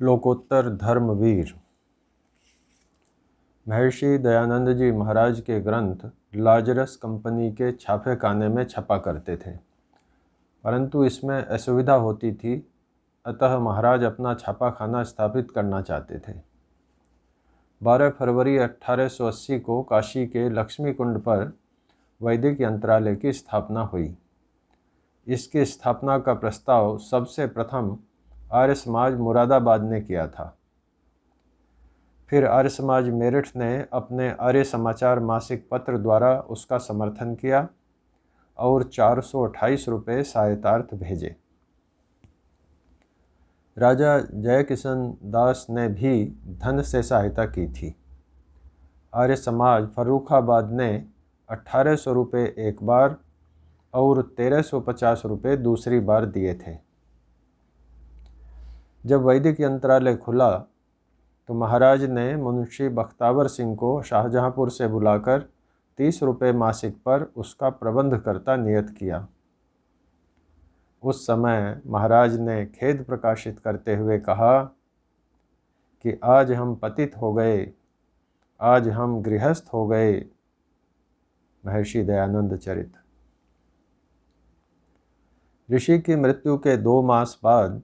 लोकोत्तर धर्मवीर। महर्षि दयानंद जी महाराज के ग्रंथ Lazarus company के छापे खाने में छपा करते थे, परंतु इसमें असुविधा होती थी, अतः महाराज अपना छापा खाना स्थापित करना चाहते थे। 12 फरवरी 1880 को काशी के लक्ष्मी कुंड पर वैदिक यंत्रालय की स्थापना हुई। इसकी स्थापना का प्रस्ताव सबसे प्रथम आर्य समाज मुरादाबाद ने किया था। फिर आर्य समाज मेरठ ने अपने आर्य समाचार मासिक पत्र द्वारा उसका समर्थन किया और 428 रुपये सहायतार्थ भेजे। राजा जयकिशन दास ने भी धन से सहायता की थी। आर्य समाज फर्रुखाबाद ने 1800 रुपये एक बार और 1350 रुपये दूसरी बार दिए थे। जब वैदिक यंत्रालय खुला तो महाराज ने मुंशी बख्तावर सिंह को शाहजहांपुर से बुलाकर 30 रुपये मासिक पर उसका प्रबंधकर्ता नियत किया। उस समय महाराज ने खेद प्रकाशित करते हुए कहा कि आज हम पतित हो गए, आज हम गृहस्थ हो गए। महर्षि दयानंद चरित। ऋषि की मृत्यु के 2 मास बाद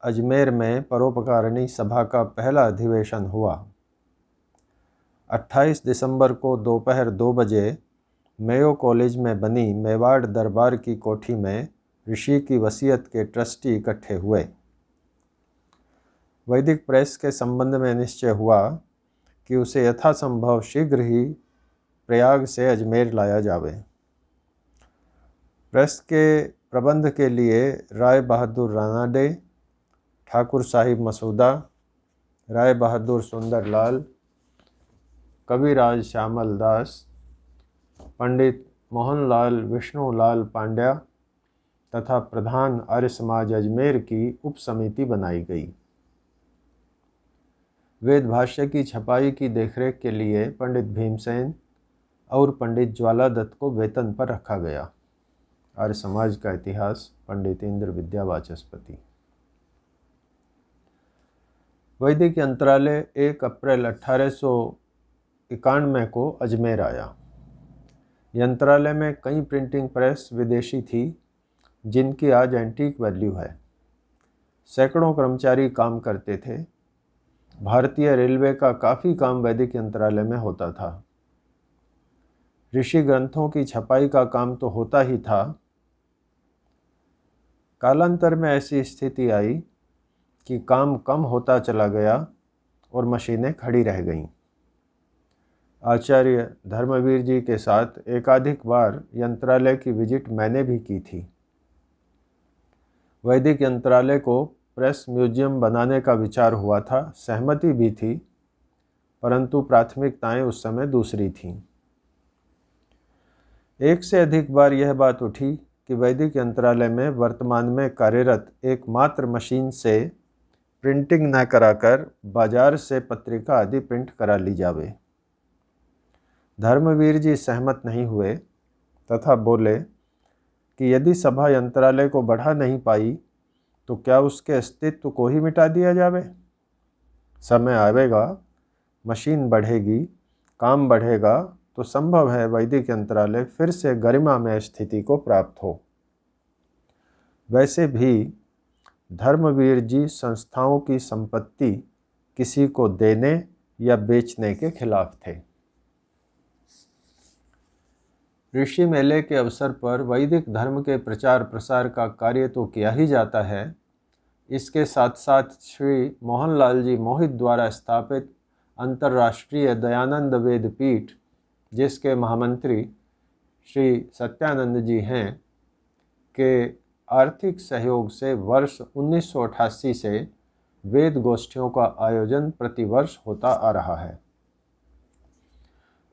अजमेर में परोपकारिणी सभा का पहला अधिवेशन हुआ। 28 दिसंबर को दोपहर 2 बजे मेयो कॉलेज में बनी मेवाड़ दरबार की कोठी में ऋषि की वसीयत के ट्रस्टी इकट्ठे हुए। वैदिक प्रेस के संबंध में निश्चय हुआ कि उसे यथासंभव शीघ्र ही प्रयाग से अजमेर लाया जावे। प्रेस के प्रबंध के लिए राय बहादुर रानाडे, ठाकुर साहिब मसूदा, राय बहादुर सुंदरलाल, कविराज श्यामल दास, पंडित मोहनलाल विष्णुलाल पांड्या तथा प्रधान आर्य समाज अजमेर की उप समिति बनाई गई। वेद भाष्य की छपाई की देखरेख के लिए पंडित भीमसेन और पंडित ज्वाला दत्त को वेतन पर रखा गया। आर्य समाज का इतिहास, पंडित इंद्र विद्या वाचस्पति। वैदिक यंत्रालय 1 अप्रैल 1891 को अजमेर आया। यंत्रालय में कई प्रिंटिंग प्रेस विदेशी थी, जिनकी आज एंटीक वैल्यू है। सैकड़ों कर्मचारी काम करते थे। भारतीय रेलवे का काफ़ी काम वैदिक यंत्रालय में होता था। ऋषि ग्रंथों की छपाई का काम तो होता ही था। कालांतर में ऐसी स्थिति आई कि काम कम होता चला गया और मशीनें खड़ी रह गईं। आचार्य धर्मवीर जी के साथ एकाधिक बार यंत्रालय की विजिट मैंने भी की थी। वैदिक यंत्रालय को प्रेस म्यूजियम बनाने का विचार हुआ था, सहमति भी थी, परंतु प्राथमिकताएं उस समय दूसरी थीं। एक से अधिक बार यह बात उठी कि वैदिक यंत्रालय में वर्तमान में कार्यरत एकमात्र मशीन से प्रिंटिंग न कराकर बाजार से पत्रिका आदि प्रिंट करा ली जावे। धर्मवीर जी सहमत नहीं हुए तथा बोले कि यदि सभा यंत्रालय को बढ़ा नहीं पाई तो क्या उसके अस्तित्व को ही मिटा दिया जावे। समय आवेगा, मशीन बढ़ेगी, काम बढ़ेगा तो संभव है वैदिक यंत्रालय फिर से गरिमा में स्थिति को प्राप्त हो। वैसे भी धर्मवीर जी संस्थाओं की संपत्ति किसी को देने या बेचने के खिलाफ थे। ऋषि मेले के अवसर पर वैदिक धर्म के प्रचार प्रसार का कार्य तो किया ही जाता है, इसके साथ साथ श्री मोहनलाल जी मोहित द्वारा स्थापित अंतर्राष्ट्रीय दयानंद वेद पीठ, जिसके महामंत्री श्री सत्यानंद जी हैं, के आर्थिक सहयोग से वर्ष 1988 से वेद गोष्ठियों का आयोजन प्रतिवर्ष होता आ रहा है।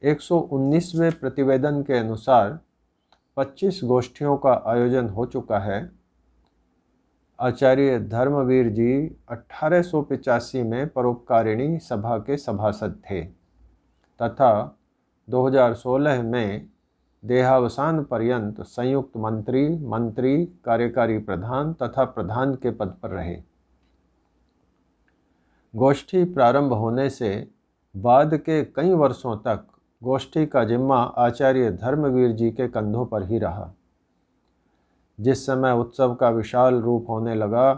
119वें प्रतिवेदन के अनुसार 25 गोष्ठियों का आयोजन हो चुका है। आचार्य धर्मवीर जी 1885 में परोपकारिणी सभा के सभासद थे तथा 2016 में देहावसान पर्यंत संयुक्त मंत्री, कार्यकारी प्रधान तथा प्रधान के पद पर रहे। गोष्ठी प्रारंभ होने से बाद के कई वर्षों तक गोष्ठी का जिम्मा आचार्य धर्मवीर जी के कंधों पर ही रहा। जिस समय उत्सव का विशाल रूप होने लगा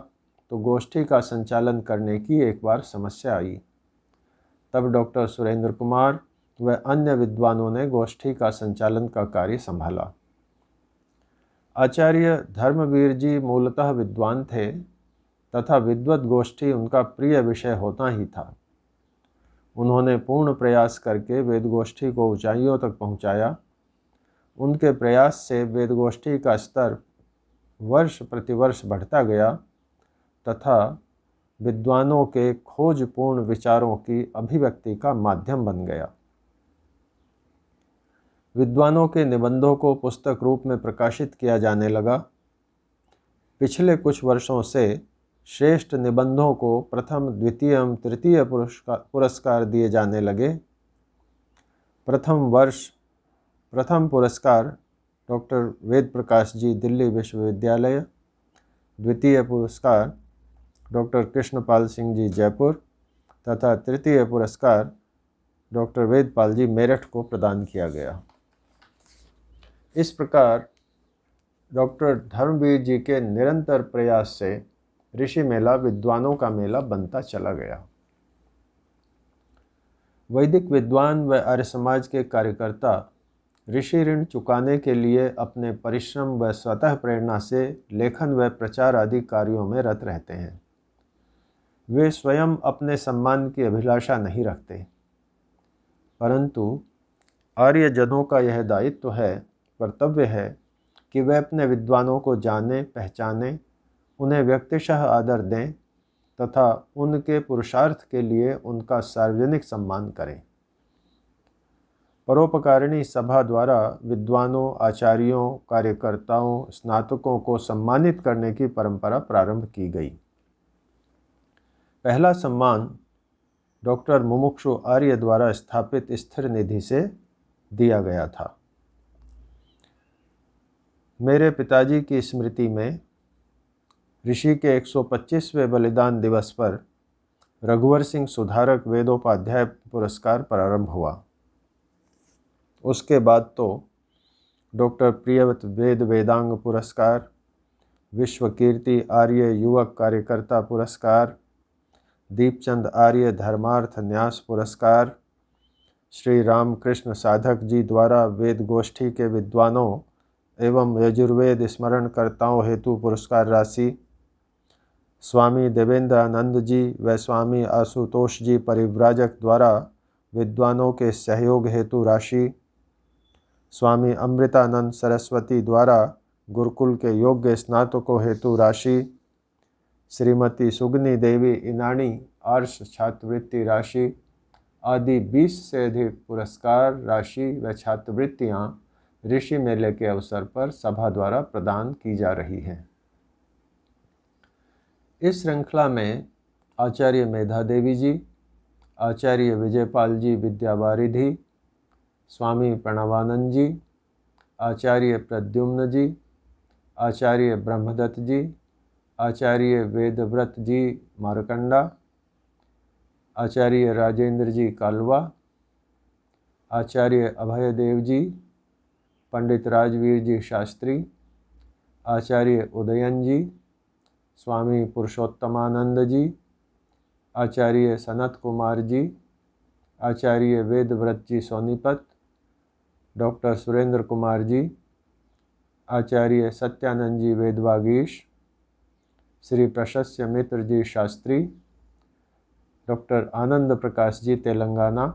तो गोष्ठी का संचालन करने की एक बार समस्या आई। तब डॉक्टर सुरेंद्र कुमार व अन्य विद्वानों ने गोष्ठी का संचालन का कार्य संभाला। आचार्य धर्मवीर जी मूलतः विद्वान थे तथा विद्वत गोष्ठी उनका प्रिय विषय होता ही था। उन्होंने पूर्ण प्रयास करके वेदगोष्ठी को ऊंचाइयों तक पहुंचाया। उनके प्रयास से वेदगोष्ठी का स्तर वर्ष प्रतिवर्ष बढ़ता गया तथा विद्वानों के खोजपूर्ण विचारों की अभिव्यक्ति का माध्यम बन गया। विद्वानों के निबंधों को पुस्तक रूप में प्रकाशित किया जाने लगा। पिछले कुछ वर्षों से श्रेष्ठ निबंधों को प्रथम, द्वितीय एवं तृतीय पुरस्कार दिए जाने लगे। प्रथम पुरस्कार डॉक्टर वेद प्रकाश जी, दिल्ली विश्वविद्यालय। द्वितीय पुरस्कार डॉक्टर कृष्णपाल सिंह जी, जयपुर तथा तृतीय पुरस्कार डॉक्टर वेदपाल जी, मेरठ को प्रदान किया गया। इस प्रकार डॉक्टर धर्मवीर जी के निरंतर प्रयास से ऋषि मेला विद्वानों का मेला बनता चला गया। वैदिक विद्वान व आर्य समाज के कार्यकर्ता ऋषि ऋण चुकाने के लिए अपने परिश्रम व स्वतः प्रेरणा से लेखन व प्रचार आदि कार्यों में रत रहते हैं। वे स्वयं अपने सम्मान की अभिलाषा नहीं रखते, परंतु आर्यजनों का यह दायित्व है, कर्तव्य है कि वे अपने विद्वानों को जाने, पहचानें, उन्हें व्यक्तिशः आदर दें तथा उनके पुरुषार्थ के लिए उनका सार्वजनिक सम्मान करें। परोपकारिणी सभा द्वारा विद्वानों, आचार्यों, कार्यकर्ताओं, स्नातकों को सम्मानित करने की परंपरा प्रारंभ की गई। पहला सम्मान डॉक्टर मुमुक्षु आर्य द्वारा स्थापित स्थिर निधि से दिया गया था। मेरे पिताजी की स्मृति में ऋषि के 125वें बलिदान दिवस पर रघुवर सिंह सुधारक वेदोपाध्याय पुरस्कार प्रारंभ हुआ। उसके बाद तो डॉक्टर प्रियव्रत वेद वेदांग पुरस्कार, विश्व कीर्ति आर्य युवक कार्यकर्ता पुरस्कार, दीपचंद आर्य धर्मार्थ न्यास पुरस्कार, श्री रामकृष्ण साधक जी द्वारा वेद गोष्ठी के विद्वानों एवं यजुर्वेद स्मरणकर्ताओं हेतु पुरस्कार राशि, स्वामी देवेंद्रानंद जी व स्वामी आशुतोष जी परिव्राजक द्वारा विद्वानों के सहयोग हेतु राशि, स्वामी अमृतानंद सरस्वती द्वारा गुरुकुल के योग्य स्नातकों हेतु राशि, श्रीमती सुगनी देवी इनानी आर्ष छात्रवृत्ति राशि आदि 20 से अधिक पुरस्कार राशि व छात्रवृत्तियाँ ऋषि मेले के अवसर पर सभा द्वारा प्रदान की जा रही हैं। इस श्रृंखला में आचार्य मेधा देवी जी, आचार्य विजयपाल जी विद्यावारिधि, स्वामी प्रणवानंद जी, आचार्य प्रद्युम्न जी, आचार्य ब्रह्मदत्त जी, आचार्य वेदव्रत जी मारकंडा, आचार्य राजेंद्र जी कालवा, आचार्य अभयदेव जी, पंडित राजवीर जी शास्त्री, आचार्य उदयन जी, स्वामी पुरुषोत्तमानंद जी, आचार्य सनत कुमार जी, आचार्य वेदव्रत जी सोनीपत, डॉक्टर सुरेंद्र कुमार जी, आचार्य सत्यानंद जी वेदवागीश, श्री प्रशस्य मित्र जी शास्त्री, डॉक्टर आनंद प्रकाश जी तेलंगाना,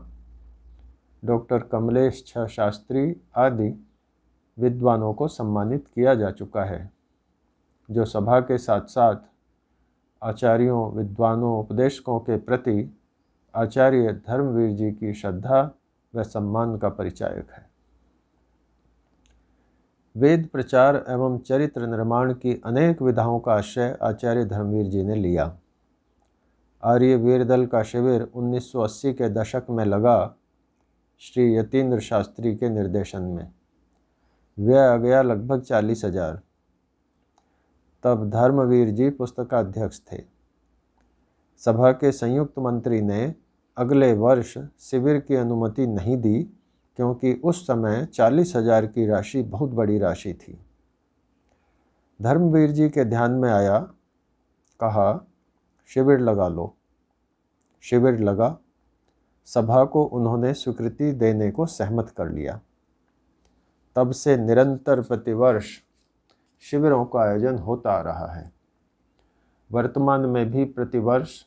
डॉक्टर कमलेश छ शास्त्री आदि विद्वानों को सम्मानित किया जा चुका है, जो सभा के साथ साथ आचार्यों, विद्वानों, उपदेशकों के प्रति आचार्य धर्मवीर जी की श्रद्धा व सम्मान का परिचायक है। वेद प्रचार एवं चरित्र निर्माण की अनेक विधाओं का आश्रय आचार्य धर्मवीर जी ने लिया। आर्य वीर दल का शिविर 1980 के दशक में लगा श्री यतीन्द्र शास्त्री के निर्देशन में। व्यय आ गया लगभग 40,000। तब धर्मवीर जी पुस्तकाध्यक्ष थे। सभा के संयुक्त मंत्री ने अगले वर्ष शिविर की अनुमति नहीं दी, क्योंकि उस समय 40,000 की राशि बहुत बड़ी राशि थी। धर्मवीर जी के ध्यान में आया, कहा शिविर लगा लो। शिविर लगा। सभा को उन्होंने स्वीकृति देने को सहमत कर लिया। तब से निरंतर प्रतिवर्ष शिविरों का आयोजन होता आ रहा है। वर्तमान में भी प्रतिवर्ष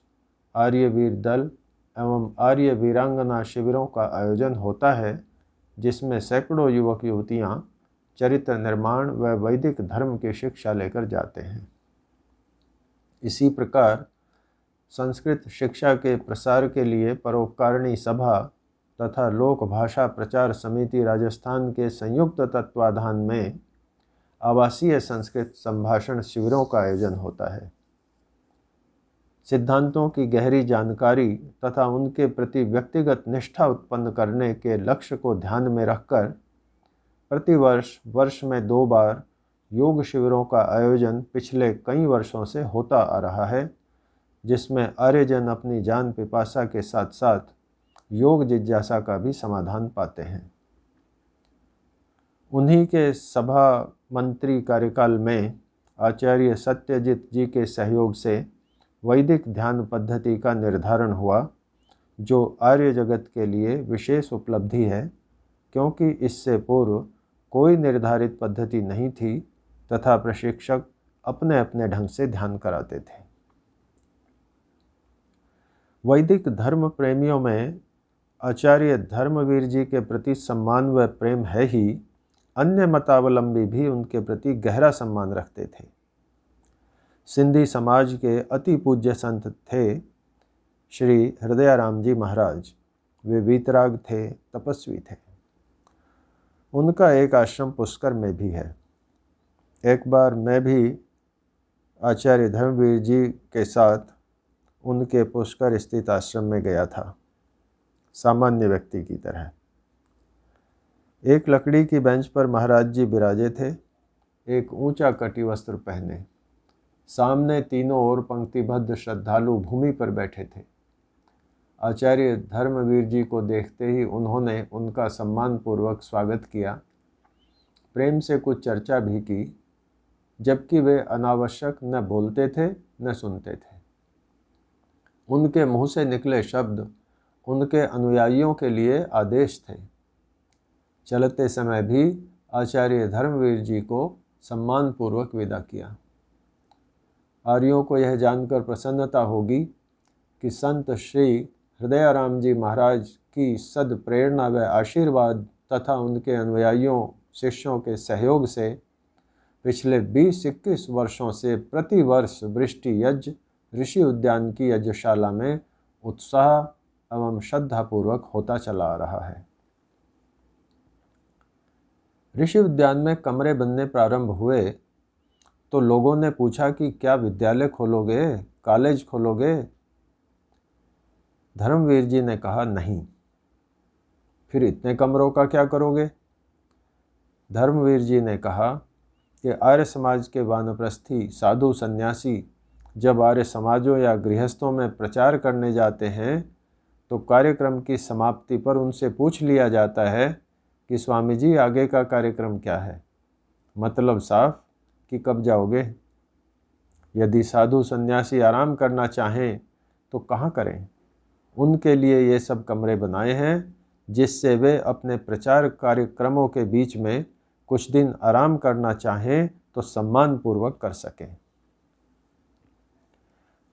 आर्यवीर दल एवं आर्य वीरांगना शिविरों का आयोजन होता है, जिसमें सैकड़ों युवक युवतियां चरित्र निर्माण व वैदिक धर्म की शिक्षा लेकर जाते हैं। इसी प्रकार संस्कृत शिक्षा के प्रसार के लिए परोपकारिणी सभा तथा लोक भाषा प्रचार समिति राजस्थान के संयुक्त तत्वाधान में आवासीय संस्कृत संभाषण शिविरों का आयोजन होता है। सिद्धांतों की गहरी जानकारी तथा उनके प्रति व्यक्तिगत निष्ठा उत्पन्न करने के लक्ष्य को ध्यान में रखकर प्रतिवर्ष वर्ष में 2 बार योग शिविरों का आयोजन पिछले कई वर्षों से होता आ रहा है, जिसमें आर्यजन अपनी जान पिपासा के साथ साथ योग जिज्ञासा का भी समाधान पाते हैं। उन्हीं के सभा मंत्री कार्यकाल में आचार्य सत्यजित जी के सहयोग से वैदिक ध्यान पद्धति का निर्धारण हुआ, जो आर्य जगत के लिए विशेष उपलब्धि है, क्योंकि इससे पूर्व कोई निर्धारित पद्धति नहीं थी तथा प्रशिक्षक अपने अपने ढंग से ध्यान कराते थे। वैदिक धर्म प्रेमियों में आचार्य धर्मवीर जी के प्रति सम्मान व प्रेम है ही, अन्य मतावलंबी भी उनके प्रति गहरा सम्मान रखते थे। सिंधी समाज के अति पूज्य संत थे श्री हृदयाराम जी महाराज। वे वीतराग थे, तपस्वी थे। उनका एक आश्रम पुष्कर में भी है। एक बार मैं भी आचार्य धर्मवीर जी के साथ उनके पुष्कर स्थित आश्रम में गया था, सामान्य व्यक्ति की तरह। एक लकड़ी की बेंच पर महाराज जी विराजे थे, एक ऊंचा कटी वस्त्र पहने। सामने तीनों ओर पंक्तिबद्ध श्रद्धालु भूमि पर बैठे थे। आचार्य धर्मवीर जी को देखते ही उन्होंने उनका सम्मानपूर्वक स्वागत किया, प्रेम से कुछ चर्चा भी की, जबकि वे अनावश्यक न बोलते थे न सुनते थे। उनके मुंह से निकले शब्द उनके अनुयायियों के लिए आदेश थे। चलते समय भी आचार्य धर्मवीर जी को सम्मानपूर्वक विदा किया। आर्यों को यह जानकर प्रसन्नता होगी कि संत श्री हृदयाराम जी महाराज की सद प्रेरणा व आशीर्वाद तथा उनके अनुयायियों शिष्यों के सहयोग से पिछले 20-21 वर्षों से प्रतिवर्ष वृष्टि यज्ञ ऋषि उद्यान की यज्ञशाला में उत्साह एवं श्रद्धापूर्वक होता चला आ रहा है। ऋषि उद्यान में कमरे बनने प्रारंभ हुए तो लोगों ने पूछा कि क्या विद्यालय खोलोगे, कॉलेज खोलोगे? धर्मवीर जी ने कहा नहीं। फिर इतने कमरों का क्या करोगे? धर्मवीर जी ने कहा कि आर्य समाज के वानप्रस्थी साधु सन्यासी जब आर्य समाजों या गृहस्थों में प्रचार करने जाते हैं तो कार्यक्रम की समाप्ति पर उनसे पूछ लिया जाता है कि स्वामी जी आगे का कार्यक्रम क्या है। मतलब साफ कि कब जाओगे। यदि साधु सन्यासी आराम करना चाहें तो कहाँ करें। उनके लिए ये सब कमरे बनाए हैं जिससे वे अपने प्रचार कार्यक्रमों के बीच में कुछ दिन आराम करना चाहें तो सम्मानपूर्वक कर सकें।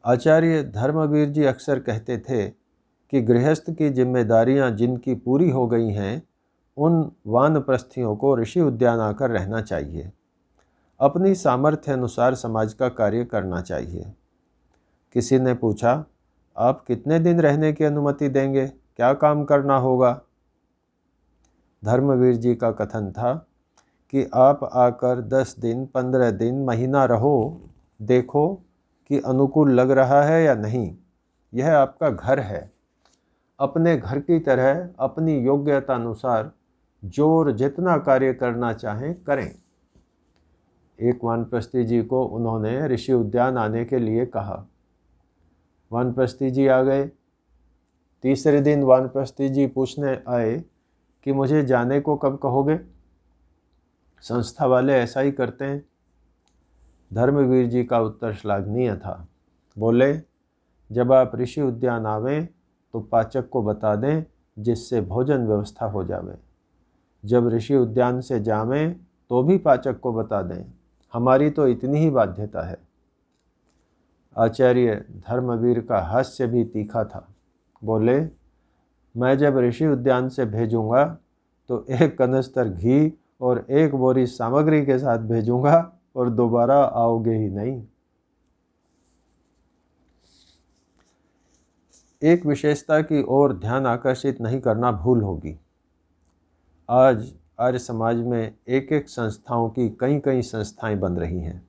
आचार्य धर्मवीर जी अक्सर कहते थे कि गृहस्थ की जिम्मेदारियां जिनकी पूरी हो गई हैं उन वानप्रस्थियों को ऋषि उद्यान आकर रहना चाहिए। अपनी सामर्थ्य अनुसार समाज का कार्य करना चाहिए। किसी ने पूछा, आप कितने दिन रहने की अनुमति देंगे, क्या काम करना होगा? धर्मवीर जी का कथन था कि आप आकर 10 दिन, 15 दिन, महीना रहो, देखो कि अनुकूल लग रहा है या नहीं। यह आपका घर है। अपने घर की तरह अपनी योग्यता अनुसार जो और जितना कार्य करना चाहें करें। एक वानप्रस्थी जी को उन्होंने ऋषि उद्यान आने के लिए कहा। वानप्रस्थी जी आ गए। तीसरे दिन वानप्रस्थी जी पूछने आए कि मुझे जाने को कब कहोगे? संस्था वाले ऐसा ही करते हैं। धर्मवीर जी का उत्तर श्लाघनीय था। बोले, जब आप ऋषि उद्यान आवें तो पाचक को बता दें, जिससे भोजन व्यवस्था हो जावे। जब ऋषि उद्यान से जावें तो भी पाचक को बता दें, हमारी तो इतनी ही बाध्यता है। आचार्य धर्मवीर का हास्य भी तीखा था। बोले, मैं जब ऋषि उद्यान से भेजूंगा तो एक कनस्तर घी और एक बोरी सामग्री के साथ भेजूंगा और दोबारा आओगे ही नहीं। एक विशेषता की ओर ध्यान आकर्षित नहीं करना भूल होगी। आज आर्य समाज में एक एक संस्थाओं की कई कई संस्थाएं बन रही हैं।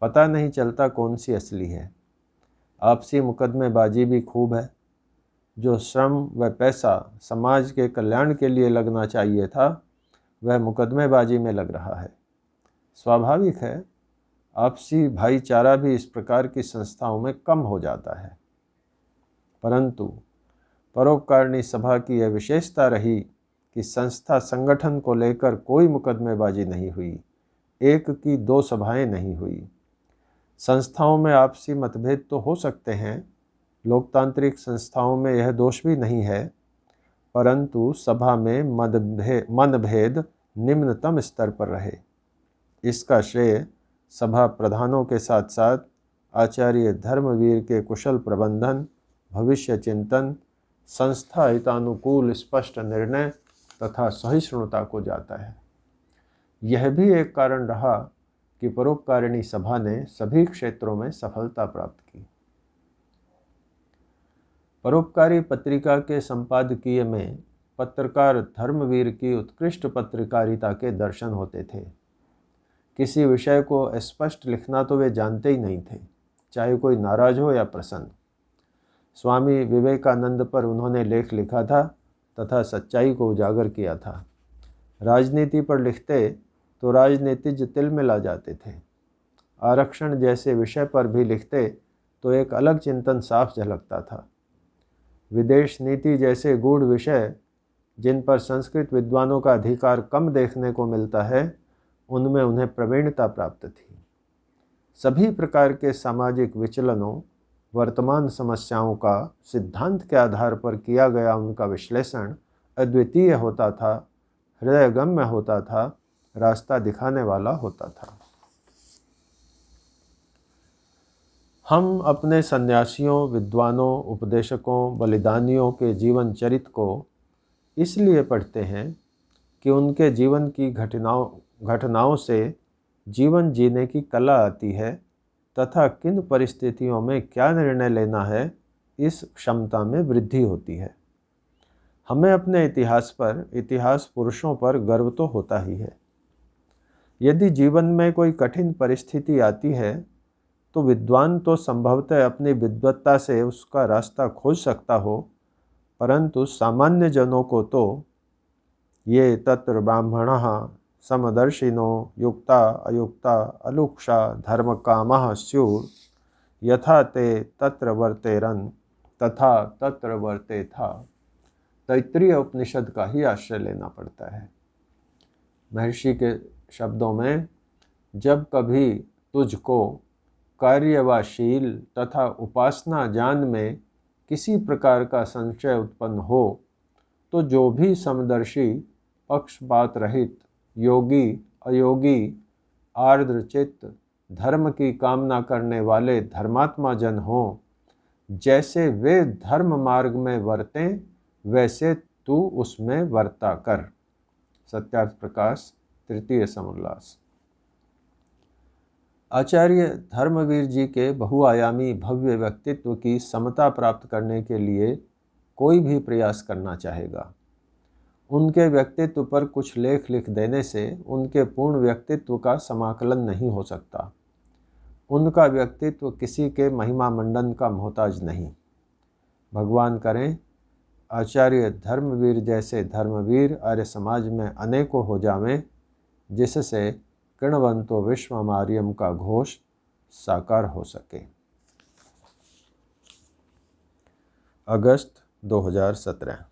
पता नहीं चलता कौन सी असली है। आपसी मुकदमेबाजी भी खूब है। जो श्रम व पैसा समाज के कल्याण के लिए लगना चाहिए था, वह मुकदमेबाजी में लग रहा है। स्वाभाविक है, आपसी भाईचारा भी इस प्रकार की संस्थाओं में कम हो जाता है। परंतु परोपकारिणी सभा की यह विशेषता रही कि संस्था संगठन को लेकर कोई मुकदमेबाजी नहीं हुई, एक की दो सभाएं नहीं हुई। संस्थाओं में आपसी मतभेद तो हो सकते हैं, लोकतांत्रिक संस्थाओं में यह दोष भी नहीं है, परंतु सभा में मनभेद निम्नतम स्तर पर रहे। इसका श्रेय सभा प्रधानों के साथ साथ आचार्य धर्मवीर के कुशल प्रबंधन, भविष्य चिंतन, संस्था हितानुकूल स्पष्ट निर्णय तथा सहिष्णुता को जाता है। यह भी एक कारण रहा कि परोपकारिणी सभा ने सभी क्षेत्रों में सफलता प्राप्त की। परोपकारी पत्रिका के संपादकीय में पत्रकार धर्मवीर की उत्कृष्ट पत्रकारिता के दर्शन होते थे। किसी विषय को स्पष्ट लिखना तो वे जानते ही नहीं थे, चाहे कोई नाराज हो या प्रसन्न। स्वामी विवेकानंद पर उन्होंने लेख लिखा था तथा सच्चाई को उजागर किया था। राजनीति पर लिखते तो राजनीतिज्ञ तिलमिला जाते थे। आरक्षण जैसे विषय पर भी लिखते तो एक अलग चिंतन साफ झलकता था। विदेश नीति जैसे गूढ़ विषय, जिन पर संस्कृत विद्वानों का अधिकार कम देखने को मिलता है, उनमें उन्हें प्रवीणता प्राप्त थी। सभी प्रकार के सामाजिक विचलनों, वर्तमान समस्याओं का सिद्धांत के आधार पर किया गया उनका विश्लेषण अद्वितीय होता था, हृदयगम्य होता था, रास्ता दिखाने वाला होता था। हम अपने सन्यासियों, विद्वानों, उपदेशकों, बलिदानियों के जीवन चरित्र को इसलिए पढ़ते हैं कि उनके जीवन की घटनाओं से जीवन जीने की कला आती है तथा किन परिस्थितियों में क्या निर्णय लेना है, इस क्षमता में वृद्धि होती है। हमें अपने इतिहास पर, इतिहास पुरुषों पर गर्व तो होता ही है। यदि जीवन में कोई कठिन परिस्थिति आती है तो विद्वान तो संभवतः अपनी विद्वत्ता से उसका रास्ता खोज सकता हो, परंतु सामान्य जनों को तो ये तत्र ब्राह्मणः समदर्शिनो युक्ता अयुक्ता अलुक्षा धर्म कामः स्युः यथा ते तत्र वर्तेरन् तथा तत्र वर्ते था। तैत्तिरीय उपनिषद का ही आश्रय लेना पड़ता है। महर्षि के शब्दों में, जब कभी तुझको कार्य व शील तथा उपासना ज्ञान में किसी प्रकार का संशय उत्पन्न हो तो जो भी समदर्शी, पक्षपात रहित, योगी, अयोगी, आर्द्रचित्त, धर्म की कामना करने वाले धर्मात्मा जन हों, जैसे वे धर्म मार्ग में वर्तें वैसे तू उसमें वर्ता कर। सत्यार्थ प्रकाश, तृतीय समोल्लास। आचार्य धर्मवीर जी के बहुआयामी भव्य व्यक्तित्व की समता प्राप्त करने के लिए कोई भी प्रयास करना चाहेगा। उनके व्यक्तित्व पर कुछ लेख लिख देने से उनके पूर्ण व्यक्तित्व का समाकलन नहीं हो सकता। उनका व्यक्तित्व किसी के महिमा मंडन का मोहताज नहीं। भगवान करें आचार्य धर्मवीर जैसे धर्मवीर आर्य समाज में अनेकों हो जावें, जिससे कृणवंतो विश्वमार्यम का घोष साकार हो सके। अगस्त 2017।